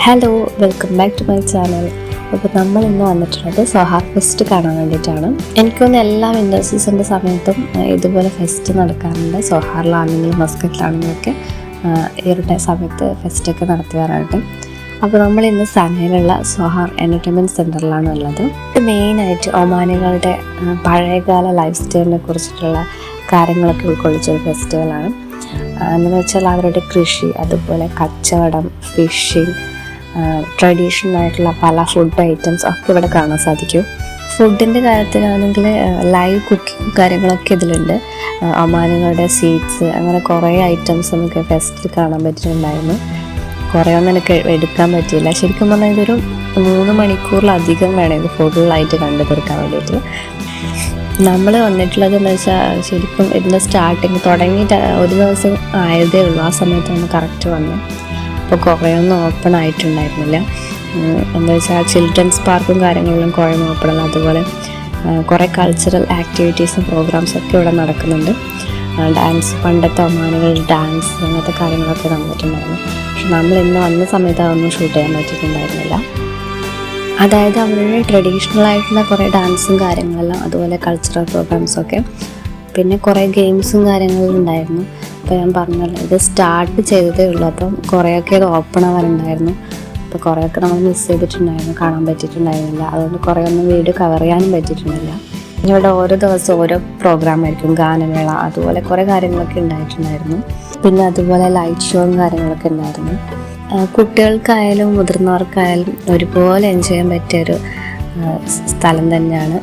Hello, welcome back to my channel. അപ്പോൾ നമ്മൾ ഇന്ന് വന്നിട്ടുള്ളത് സോഹാർ ഫെസ്റ്റ് കാണാൻ വേണ്ടിയിട്ടാണ്. എനിക്കൊന്ന് എല്ലാ വിൻ്റർ സീസണിൻ്റെ സമയത്തും ഇതുപോലെ ഫെസ്റ്റ് നടക്കാറുണ്ട്. സോഹാറിലാണെങ്കിലും മസ്കറ്റിലാണെങ്കിലും ഒക്കെ ഈ ഒരു സമയത്ത് ഫെസ്റ്റൊക്കെ നടത്തി വരാറുണ്ട്. അപ്പോൾ നമ്മൾ ഇന്ന് സനയിലുള്ള സോഹാർ എൻ്റർടൈൻമെൻറ്റ് സെൻറ്ററിലാണ് ഉള്ളത്. മെയിനായിട്ട് ഒമാനികളുടെ പഴയകാല ലൈഫ് സ്റ്റൈലിനെ കുറിച്ചിട്ടുള്ള കാര്യങ്ങളൊക്കെ ഉൾക്കൊള്ളിച്ചൊരു ഫെസ്റ്റിവലാണ്. എന്ന് വെച്ചാൽ അവരുടെ കൃഷി, അതുപോലെ കച്ചവടം, ഫിഷിങ്, ട്രഡീഷണൽ ആയിട്ടുള്ള പല ഫുഡ് ഐറ്റംസ് ഒക്കെ ഇവിടെ കാണാൻ സാധിക്കും. ഫുഡിൻ്റെ കാര്യത്തിലാണെങ്കിൽ ലൈവ് കുക്കിംഗ് കാര്യങ്ങളൊക്കെ ഇതിലുണ്ട്. ഒമാനികളുടെ സ്വീറ്റ്സ്, അങ്ങനെ കുറേ ഐറ്റംസ് നമുക്ക് ഫെസ്റ്റിൽ കാണാൻ പറ്റിയിട്ടുണ്ടായിരുന്നു. കുറേ ഒന്നും എനിക്ക് എടുക്കാൻ പറ്റിയില്ല. ശരിക്കും പറഞ്ഞാൽ ഇതൊരു 3 മണിക്കൂറിലധികം വേണം ഇത് ഫുള്ളായിട്ട് കണ്ടു തീർക്കാൻ വേണ്ടിയിട്ട്. നമ്മൾ വന്നിട്ടുള്ളത് എന്ന് വെച്ചാൽ ശരിക്കും ഇതിൻ്റെ സ്റ്റാർട്ടിങ് തുടങ്ങിയിട്ട് ഒരു ദിവസം ആയതേ ഉള്ളൂ. ആ സമയത്താണ് കറക്റ്റ് വന്നത്. അപ്പോൾ കുറേയൊന്നും ഓപ്പൺ ആയിട്ടുണ്ടായിരുന്നില്ല. എന്താ വെച്ചാൽ ചിൽഡ്രൻസ് പാർക്കും കാര്യങ്ങളിലും കുറേയൊന്നും ഓപ്പൺ അല്ല. അതുപോലെ കുറേ കൾച്ചറൽ ആക്ടിവിറ്റീസും പ്രോഗ്രാംസൊക്കെ ഇവിടെ നടക്കുന്നുണ്ട്. ഡാൻസ്, പണ്ടത്തെ ഒമാനികൾ ഡാൻസ്, അങ്ങനത്തെ കാര്യങ്ങളൊക്കെ നടന്നിട്ടുണ്ടായിരുന്നു. പക്ഷെ നമ്മൾ ഇന്ന് വന്ന സമയത്ത് അതൊന്നും ഷൂട്ട് ചെയ്യാൻ പറ്റിയിട്ടുണ്ടായിരുന്നില്ല. അതായത് അവരുടെ ട്രഡീഷണൽ ആയിട്ടുള്ള കുറേ ഡാൻസും കാര്യങ്ങളെല്ലാം, അതുപോലെ കൾച്ചറൽ പ്രോഗ്രാംസൊക്കെ, പിന്നെ കുറേ ഗെയിംസും കാര്യങ്ങളും ഉണ്ടായിരുന്നു. അപ്പോൾ ഞാൻ പറഞ്ഞല്ലോ, ഇത് സ്റ്റാർട്ട് ചെയ്തതേ ഉള്ളൂ. അപ്പം കുറേയൊക്കെ ഇത് ഓപ്പൺ ആവാനുണ്ടായിരുന്നു. അപ്പോൾ കുറേയൊക്കെ നമ്മൾ മിസ് ചെയ്തിട്ടുണ്ടായിരുന്നു, കാണാൻ പറ്റിയിട്ടുണ്ടായിരുന്നില്ല. അതുകൊണ്ട് കുറേയൊന്നും വീഡിയോ കവർ ചെയ്യാനും പറ്റിയിട്ടുണ്ടായില്ല. ഇവിടെ ഓരോ ദിവസം ഓരോ പ്രോഗ്രാം ആയിരിക്കും, ഗാനമേള, അതുപോലെ കുറേ കാര്യങ്ങളൊക്കെ ഉണ്ടായിട്ടുണ്ടായിരുന്നു. പിന്നെ അതുപോലെ ലൈറ്റ് ഷോയും കാര്യങ്ങളൊക്കെ ഉണ്ടായിരുന്നു. കുട്ടികൾക്കായാലും മുതിർന്നവർക്കായാലും ഒരുപോലെ എൻജോയ് ചെയ്യാൻ പറ്റിയൊരു സ്ഥലം തന്നെയാണ്.